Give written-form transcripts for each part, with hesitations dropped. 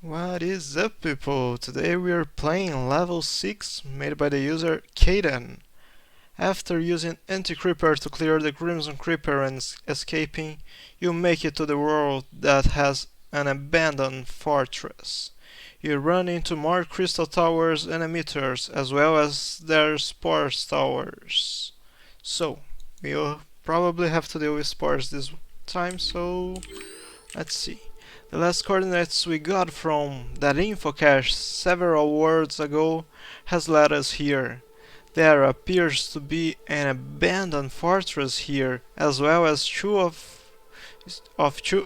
What is up, people? Today we are playing level 6 made by the user Kaiden. After using Anti-Creeper to clear the Crimson Creeper and escaping, you make it to the world that has an abandoned fortress. You run into more crystal towers and emitters, as well as their spore towers. So, we'll probably have to deal with spores this time, so let's see. The last coordinates we got from that info cache several words ago has led us here. There appears to be an abandoned fortress here, as well as two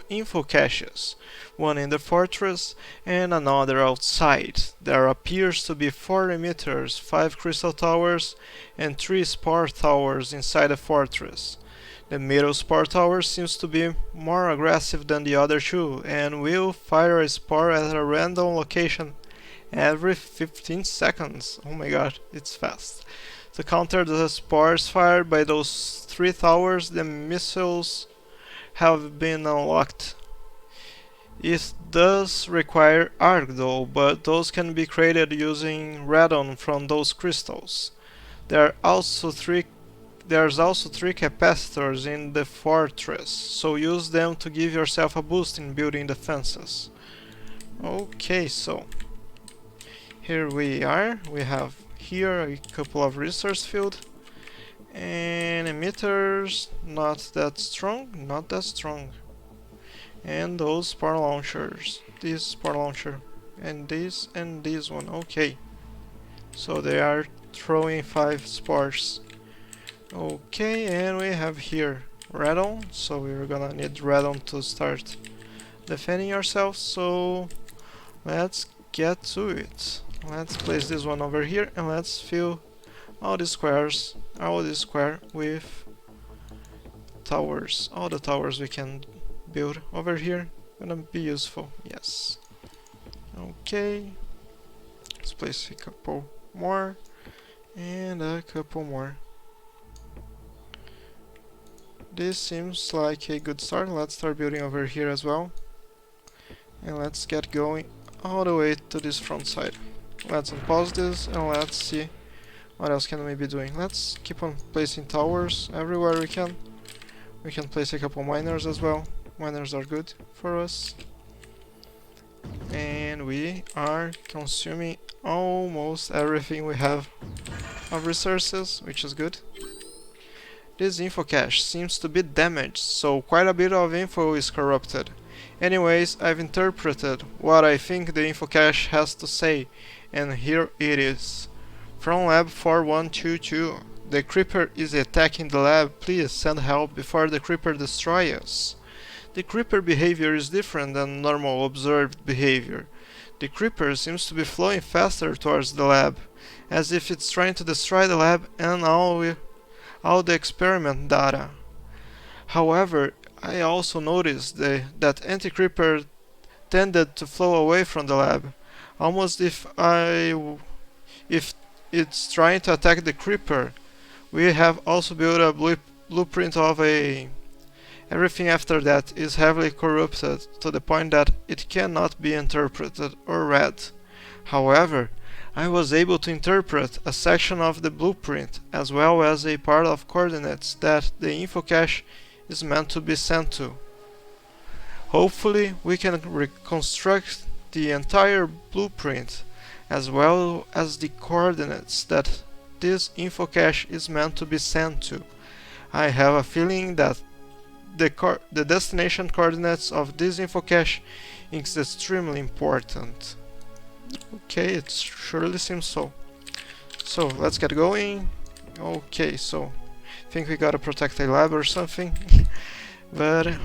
info caches, one in the fortress and another outside. There appears to be 4 emitters, 5 crystal towers, and 3 spore towers inside the fortress. The middle spore tower seems to be more aggressive than the other two, and will fire a spore at a random location every 15 seconds. Oh my god, it's fast. To counter the spores fired by those 3 towers, the missiles have been unlocked. It does require arc though, but those can be created using radon from those crystals. There's also 3 capacitors in the fortress, so use them to give yourself a boost in building defenses. Okay, so here we are. We have here a couple of resource field and emitters, not that strong. And those spore launchers. This spore launcher and this one. Okay. So they are throwing 5 spores. Okay, and we have here radon, so we're gonna need radon to start defending ourselves, so let's get to it. Let's place this one over here and let's fill all the square with towers. All the towers we can build over here gonna be useful, yes. Okay, let's place a couple more and a couple more. This seems like a good start. Let's start building over here as well. And let's get going all the way to this front side. Let's unpause this and let's see what else can we be doing. Let's keep on placing towers everywhere we can. We can place a couple miners as well. Miners are good for us. And we are consuming almost everything we have of resources, which is good. This info cache seems to be damaged, so quite a bit of info is corrupted. Anyways, I've interpreted what I think the info cache has to say, and here it is. From Lab 4122, the creeper is attacking the lab. Please send help before the creeper destroys us. The creeper behavior is different than normal observed behavior. The creeper seems to be flowing faster towards the lab, as if it's trying to destroy the lab and all the experiment data. However, I also noticed that Anti-Creeper tended to flow away from the lab, almost if it's trying to attack the Creeper. We have also built a blueprint of everything after that is heavily corrupted to the point that it cannot be interpreted or read. However, I was able to interpret a section of the blueprint as well as a part of coordinates that the info cache is meant to be sent to. Hopefully we can reconstruct the entire blueprint as well as the coordinates that this info cache is meant to be sent to. I have a feeling that the destination coordinates of this info cache is extremely important. Okay, it surely seems so. So, let's get going. Okay, so I think we gotta protect a lab or something. But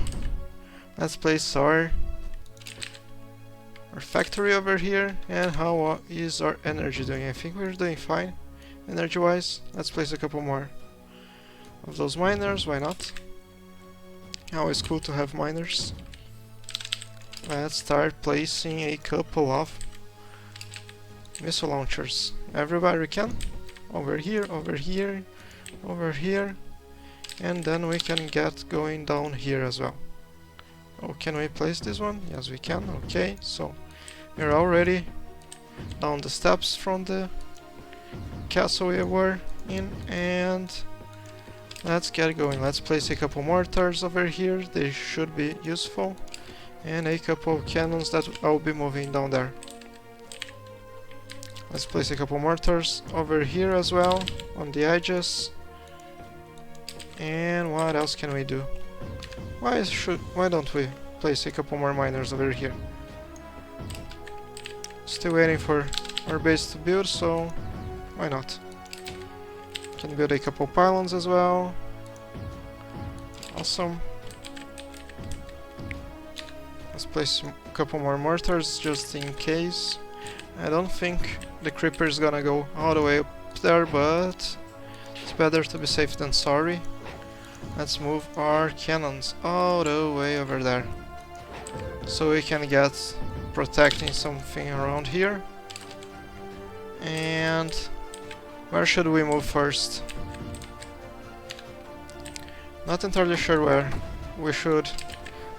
let's place our factory over here. And how is our energy doing? I think we're doing fine, energy wise. Let's place a couple more of those miners, why not? Always cool to have miners. Let's start placing a couple of missile launchers everywhere we can. Over here, over here, over here, and then we can get going down here as well. Oh, can we place this one? Yes, we can. Okay, so We're already down the steps from the castle we were in, and let's get going. Let's place a couple mortars over here, they should be useful, and a couple of cannons that I'll be moving down there. Let's place a couple mortars over here as well, on the edges. And what else can we do? Why don't we place a couple more miners over here? Still waiting for our base to build, so why not? Can build a couple pylons as well. Awesome. Let's place a couple more mortars just in case. I don't think the creeper is gonna go all the way up there, but it's better to be safe than sorry. Let's move our cannons all the way over there, so we can get protecting something around here. And where should we move first? Not entirely sure where we should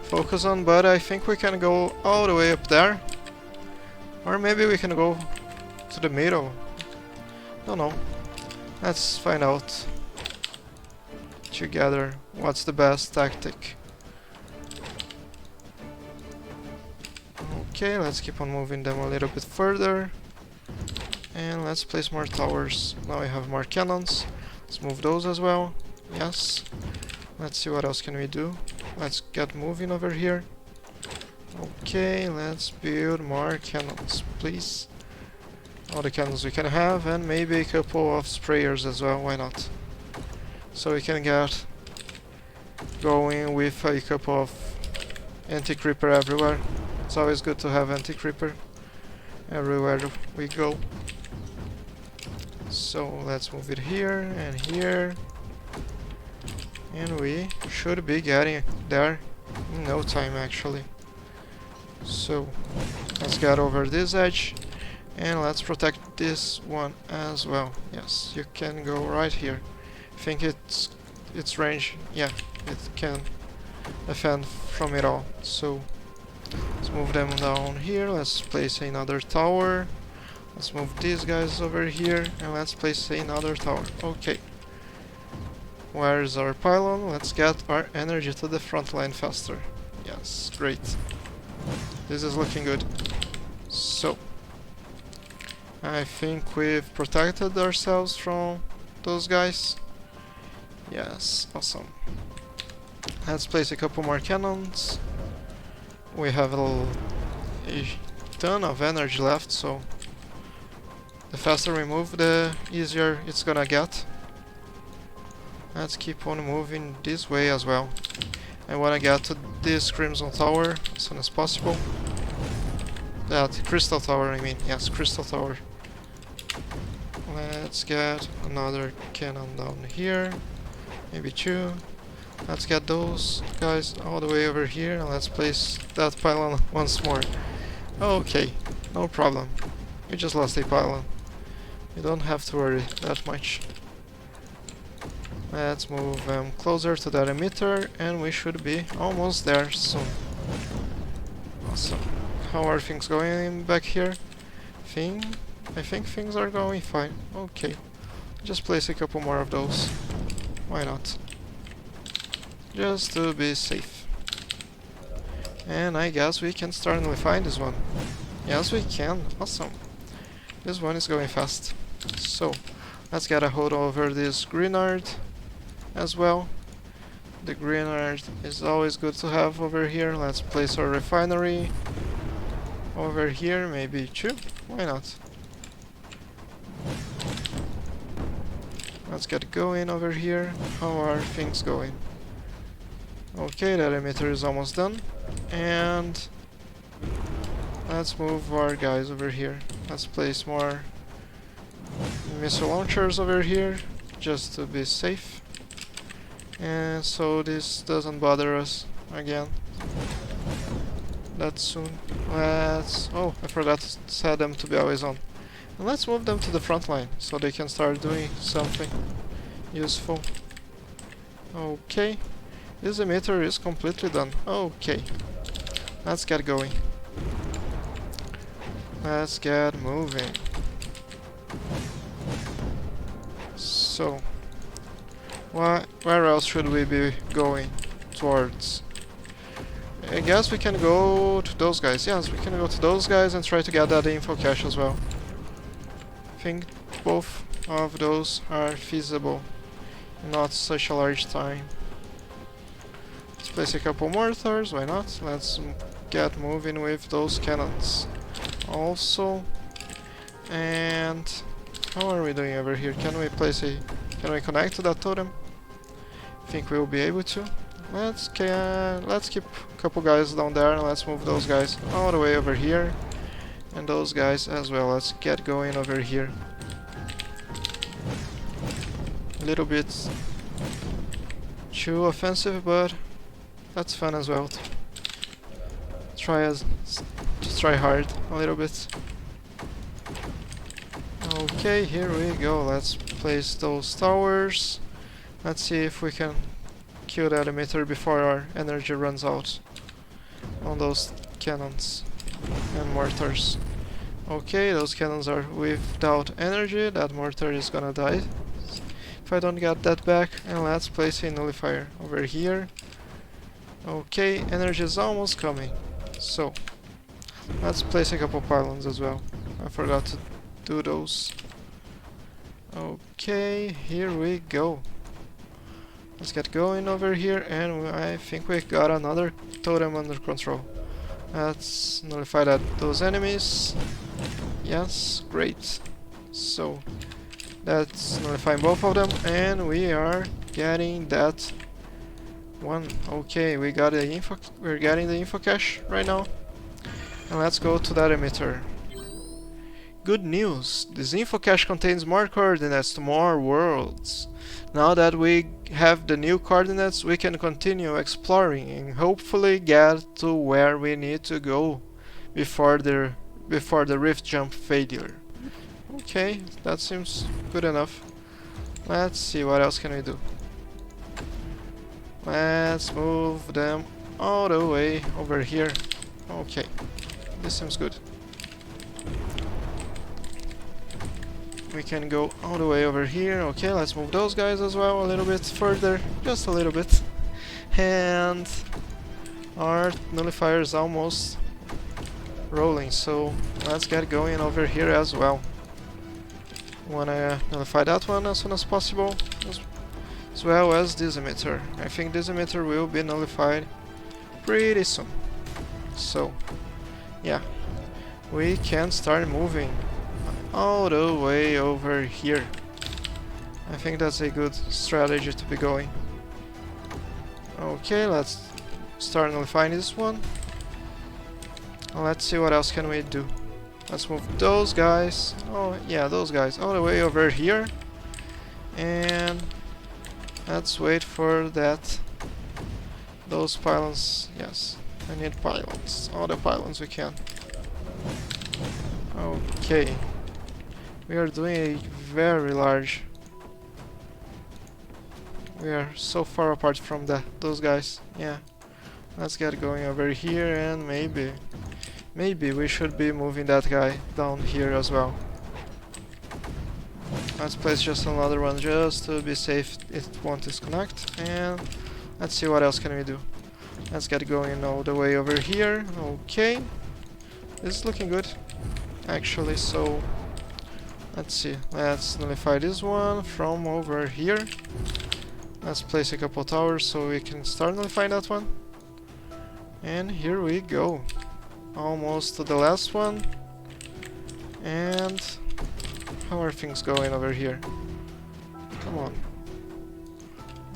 focus on, but I think we can go all the way up there. Or maybe we can go to the middle. Don't know. Let's find out together what's the best tactic. Okay, let's keep on moving them a little bit further. And let's place more towers. Now we have more cannons. Let's move those as well. Yes. Let's see what else can we do. Let's get moving over here. Okay, let's build more cannons, please. All the cannons we can have, and maybe a couple of sprayers as well, why not? So we can get going with a couple of anti-creeper everywhere. It's always good to have anti-creeper everywhere we go. So let's move it here and here. And we should be getting there in no time actually. So let's get over this edge and let's protect this one as well. Yes, you can go right here. I think its range, yeah, it can defend from it all. So let's move them down here. Let's place another tower. Let's move these guys over here and let's place another tower. Okay. Where is our pylon? Let's get our energy to the front line faster. Yes, great. This is looking good. So I think we've protected ourselves from those guys. Yes, awesome. Let's place a couple more cannons. We have a ton of energy left, so the faster we move, the easier it's gonna get. Let's keep on moving this way as well. I wanna get to this Crimson Tower as soon as possible. That Crystal Tower, I mean. Yes, Crystal Tower. Let's get another cannon down here. Maybe two. Let's get those guys all the way over here and let's place that pylon once more. Okay, no problem. We just lost a pylon. You don't have to worry that much. Let's move closer to that emitter and we should be almost there soon. Awesome. How are things going back here? I think things are going fine. Okay. Just place a couple more of those. Why not? Just to be safe. And I guess we can start and find this one. Yes, we can. Awesome. This one is going fast. So, let's get a hold over this Greenard as well. The Greenard is always good to have over here. Let's place our refinery over here, maybe two. Why not? Let's get going over here. How are things going? Okay, that emitter is almost done. And let's move our guys over here. Let's place more missile launchers over here, just to be safe. And so this doesn't bother us again that soon. Oh, I forgot to set them to be always on. And let's move them to the front line, so they can start doing something useful. Okay. This emitter is completely done. Okay. Let's get going. let's get moving. So, where else should we be going towards? I guess we can go to those guys. Yes, we can go to those guys and try to get that info cache as well. I think both of those are feasible. Not such a large time. Let's place a couple mortars, why not? Let's get moving with those cannons also. And how are we doing over here? Can we connect to that totem? I think we'll be able to. Let's keep a couple guys down there and let's move those guys all the way over here. And those guys as well. Let's get going over here. A little bit too offensive, but that's fun as well. Just try hard a little bit. Okay, here we go. Let's place those towers. Let's see if we can kill the emitter before our energy runs out on those cannons and mortars. Okay, those cannons are without energy. That mortar is gonna die if I don't get that back. And let's place a nullifier over here. Okay, energy is almost coming. So, let's place a couple pylons as well. I forgot to do those. Okay, here we go. Let's get going over here, and I think we got another totem under control. Let's nullify those enemies. Yes, great. So, that's nullifying both of them, and we are getting that one. Okay, we're getting the info cache right now. And let's go to that emitter. Good news! This info cache contains more coordinates to more worlds. Now that we have the new coordinates, we can continue exploring and hopefully get to where we need to go before the rift jump failure. Okay, that seems good enough. Let's see, what else can we do? Let's move them all the way over here. Okay, this seems good. We can go all the way over here. Okay, let's move those guys as well a little bit further, just a little bit. And our nullifier is almost rolling, so let's get going over here as well. Wanna nullify that one as soon as possible, as well as this emitter. I think this emitter will be nullified pretty soon. So, yeah, we can start moving all the way over here. I think that's a good strategy to be going. Okay, let's start nullifying this one. Let's see what else can we do. Let's move those guys. Oh yeah, those guys all the way over here. And let's wait for that. Those pylons, yes. I need pylons. All the pylons we can. Okay. We are doing a very large... We are so far apart from those guys. Yeah. Let's get going over here, and maybe we should be moving that guy down here as well. Let's place just another one just to be safe it won't disconnect. And let's see what else can we do. Let's get going all the way over here. Okay. This is looking good, actually, so... Let's see, let's nullify this one from over here. Let's place a couple towers so we can start nullifying that one. And here we go. Almost to the last one. And how are things going over here? Come on.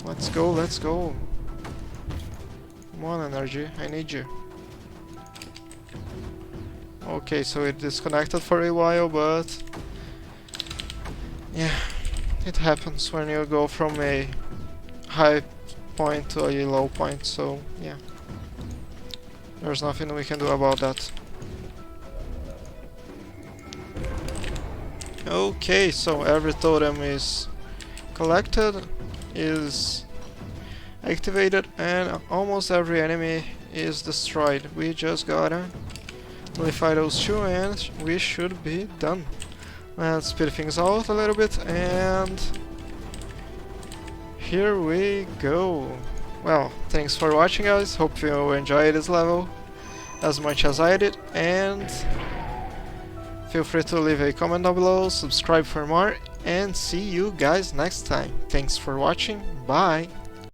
Let's go, let's go. Come on, energy, I need you. Okay, so it disconnected for a while, but... yeah, it happens when you go from a high point to a low point, so yeah. There's nothing we can do about that. Okay, so every totem is collected, is activated, and almost every enemy is destroyed. We just gotta nullify those two and we should be done. Let's speed things out a little bit and here we go. Well, thanks for watching guys, hope you enjoyed this level as much as I did, and feel free to leave a comment down below, subscribe for more, and see you guys next time. Thanks for watching, bye!